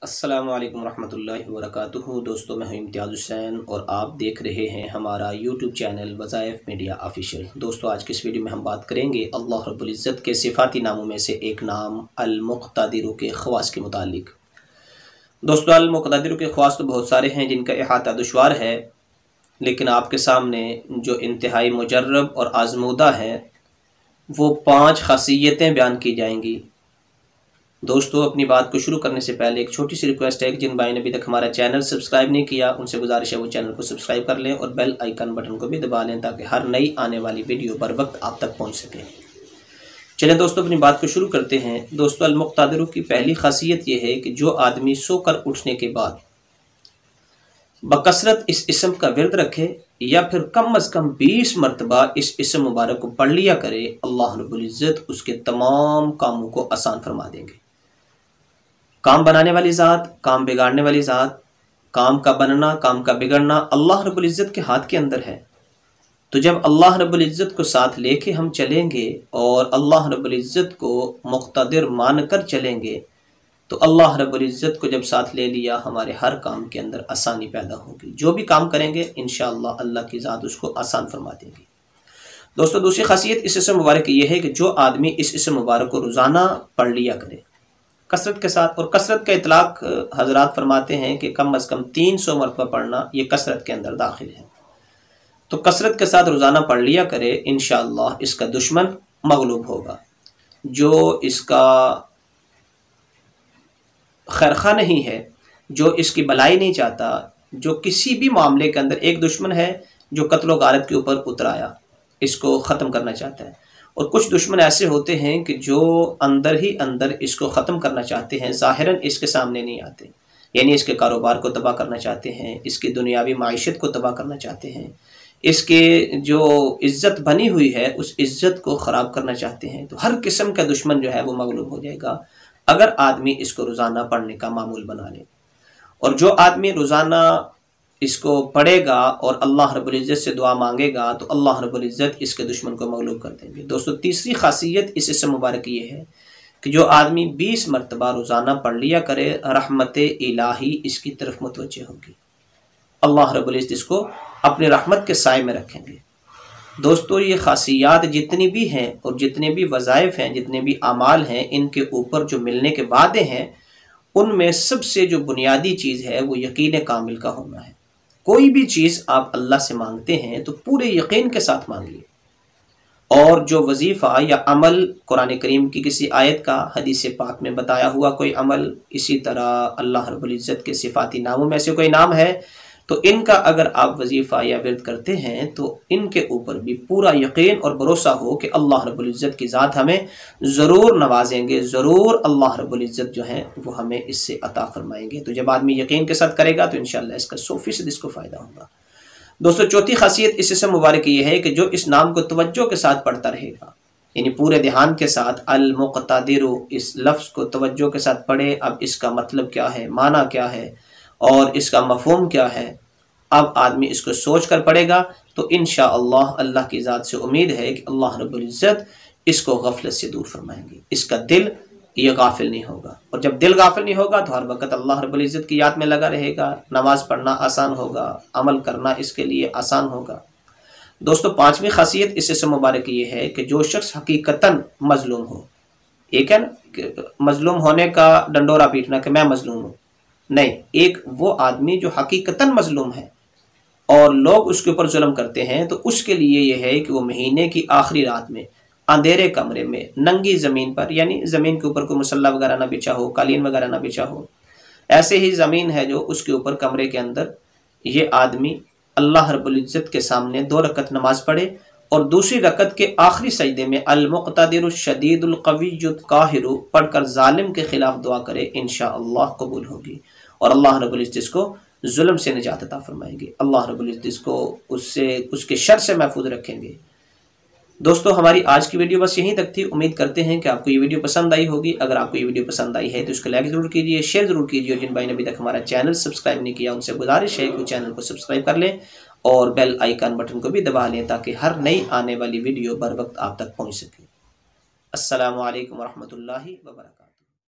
السلام علیکم ورحمۃ اللہ وبرکاتہ۔ دوستوں میں ہوں امتیاز حسین اور آپ دیکھ رہے ہیں ہمارا یوٹیوب چینل وظائف میڈیا آفیشیل۔ دوستوں آج کی اس ویڈیو میں ہم بات کریں گے اللہ رب العزت کے صفاتی ناموں میں سے ایک نام المقتدر کے خواص کے متعلق۔ دوستوں المقتدر کے خواص تو بہت سارے ہیں جن کا احاطہ دشوار ہے، لیکن آپ کے سامنے جو انتہائی مجرب اور آزمودہ ہیں وہ 5 خاصیتیں بیان کی جائیں گی۔ دوستو اپنی بات کو شروع کرنے سے پہلے ایک چھوٹی سی ریکویسٹ ہے کہ جن بھائی نے ابھی تک ہمارا چینل سبسکرائب نہیں کیا ان سے گزارش ہے وہ چینل کو سبسکرائب کر لیں اور بیل آئیکن بٹن کو بھی دبا لیں تاکہ ہر نئی آنے والی ویڈیو بر وقت آپ تک پہنچ سکے۔ چلیں دوستو اپنی بات کو شروع کرتے ہیں۔ دوستو المقتدر کی پہلی خاصیت یہ ہے کہ جو آدمی سو کر اٹھنے کے بعد بکثرت اس اسم کا ورد رکھے یا پھر کم از کم 20 مرتبہ اس اسم مبارک کو پڑھ لیا کرے، اللہ رب العزت اس کے تمام کاموں کو آسان فرما دیں گے۔ کام بنانے والی ذات، کام بگاڑنے والی ذات، کام کا بننا، کام کا بگڑنا اللہ رب العزت کے ہاتھ کے اندر ہے۔ تو جب اللہ رب العزت کو ساتھ لے کے ہم چلیں گے اور اللہ رب العزت کو مقتدر مان کر چلیں گے تو اللہ رب العزت کو جب ساتھ لے لیا ہمارے ہر کام کے اندر آسانی پیدا ہوگی۔ جو بھی کام کریں گے انشاءاللہ اللہ کی ذات اس کو آسان فرما دے گی۔ دوستو دوسری خاصیت اس اسم مبارک کی یہ ہے کہ جو آدمی اس اسم مبارک کو روزانہ پڑھ لیا کرے کثرت کے ساتھ، اور کثرت کا اطلاق حضرات فرماتے ہیں کہ کم از کم 300 مرتبہ پڑھنا یہ کثرت کے اندر داخل ہے، تو کثرت کے ساتھ روزانہ پڑھ لیا کرے انشاءاللہ اس کا دشمن مغلوب ہوگا۔ جو اس کا خیرخواہ نہیں ہے، جو اس کی بلائی نہیں چاہتا، جو کسی بھی معاملے کے اندر ایک دشمن ہے جو قتل و غارت کے اوپر اترایا، اس کو ختم کرنا چاہتا ہے، اور کچھ دشمن ایسے ہوتے ہیں کہ جو اندر ہی اندر اس کو ختم کرنا چاہتے ہیں، ظاہراً اس کے سامنے نہیں آتے، یعنی اس کے کاروبار کو تباہ کرنا چاہتے ہیں، اس کی دنیاوی معیشت کو تباہ کرنا چاہتے ہیں، اس کے جو عزت بنی ہوئی ہے اس عزت کو خراب کرنا چاہتے ہیں۔ تو ہر قسم کا دشمن جو ہے وہ مغلوب ہو جائے گا اگر آدمی اس کو روزانہ پڑھنے کا معمول بنا لے۔ اور جو آدمی روزانہ اس کو پڑھے گا اور اللہ رب العزت سے دعا مانگے گا تو اللہ رب العزت اس کے دشمن کو مغلوب کر دیں گے۔ دوستو تیسری خاصیت اس اسم مبارک یہ ہے کہ جو آدمی 20 مرتبہ روزانہ پڑھ لیا کرے رحمت الہی اس کی طرف متوجہ ہوگی، اللہ رب العزت اس کو اپنی رحمت کے سائے میں رکھیں گے۔ دوستو یہ خاصیات جتنی بھی ہیں اور جتنے بھی وظائف ہیں، جتنے بھی اعمال ہیں، ان کے اوپر جو ملنے کے وعدے ہیں ان میں سب سے جو بنیادی چیز ہے وہ یقین کامل کا ہونا ہے۔ کوئی بھی چیز آپ اللہ سے مانگتے ہیں تو پورے یقین کے ساتھ مانگیے، اور جو وظیفہ یا عمل قرآن کریم کی کسی آیت کا، حدیث پاک میں بتایا ہوا کوئی عمل، اسی طرح اللہ رب العزت کے صفاتی ناموں میں سے کوئی نام ہے، تو ان کا اگر آپ وظیفہ یا ورد کرتے ہیں تو ان کے اوپر بھی پورا یقین اور بھروسہ ہو کہ اللہ رب العزت کی ذات ہمیں ضرور نوازیں گے، ضرور اللہ رب العزت جو ہیں وہ ہمیں اس سے عطا فرمائیں گے۔ تو جب آدمی یقین کے ساتھ کرے گا تو انشاءاللہ اس کا 100% اس کو فائدہ ہوگا۔ دوستو چوتھی خاصیت اس اسم مبارک یہ ہے کہ جو اس نام کو توجہ کے ساتھ پڑھتا رہے گا، یعنی پورے دھیان کے ساتھ المقتدر اس لفظ کو توجہ کے ساتھ پڑھے، اب اس کا مطلب کیا ہے، معنی کیا ہے اور اس کا مفہوم کیا ہے، اب آدمی اس کو سوچ کر پڑھے گا تو انشاءاللہ اللہ کی ذات سے امید ہے کہ اللہ رب العزت اس کو غفلت سے دور فرمائیں گے، اس کا دل یہ غافل نہیں ہوگا، اور جب دل غافل نہیں ہوگا تو ہر وقت اللہ رب العزت کی یاد میں لگا رہے گا، نماز پڑھنا آسان ہوگا، عمل کرنا اس کے لیے آسان ہوگا۔ دوستو 5ویں خاصیت اس اسم مبارک یہ ہے کہ جو شخص حقیقتاً مظلوم ہو، ایک ہے نا کہ مظلوم ہونے کا ڈنڈورا پیٹنا کہ میں مظلوم ہوں، نہیں، ایک وہ آدمی جو حقیقتاً مظلوم ہے اور لوگ اس کے اوپر ظلم کرتے ہیں تو اس کے لیے یہ ہے کہ وہ مہینے کی آخری رات میں اندھیرے کمرے میں ننگی زمین پر، یعنی زمین کے اوپر کوئی مسلح وغیرہ نہ بچھا ہو، قالین وغیرہ نہ بچھا ہو، ایسے ہی زمین ہے جو اس کے اوپر کمرے کے اندر یہ آدمی اللہ رب العزت کے سامنے 2 رکعت نماز پڑھے اور دوسری رکعت کے آخری سجدے میں المقتدر الشدید القوی القاہر پڑھ کر ظالم کے خلاف دعا کرے، انشاءاللہ قبول ہوگی اور اللہ رب العزت اس کو ظلم سے نجات عطا فرمائیں گے، اللہ رب العزت اس کو اس کے شر سے محفوظ رکھیں گے۔ دوستو ہماری آج کی ویڈیو بس یہیں تک تھی، امید کرتے ہیں کہ آپ کو یہ ویڈیو پسند آئی ہوگی۔ اگر آپ کو یہ ویڈیو پسند آئی ہے تو اس کو لائک ضرور کیجئے، شیئر ضرور کیجئے، جن بھائی نے ابھی تک ہمارا چینل سبسکرائب نہیں کیا ان سے گزارش ہے کہ چینل کو سبسکرائب کر لیں اور بیل آئیکن بٹن کو بھی دبا لیں تاکہ ہر نئی آنے والی ویڈیو بر وقت آپ تک پہنچ سکے۔ السلام علیکم ورحمۃ اللہ وبرکاتہ۔